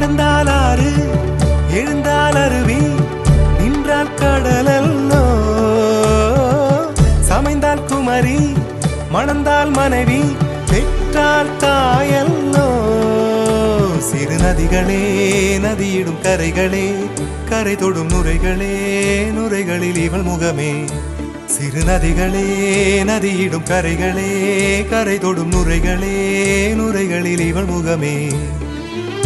நடந்தால் ஆறு எழுந்தால் அருவி நின்றால் கடலல்லோ சமைந்தால் குமரி மணந்தால் மனைவி பெற்றால் தாயல்லோ சிறு நதிகளே நதியிடும் கரைகளே கரை தொடும் நுரைகளே நுரைகளில் இவள் முகமே சிறு நதிகளே நதியிடும் கரைகளே கரை தொடும் நுரைகளே நுரைகளில் இவள் முகமே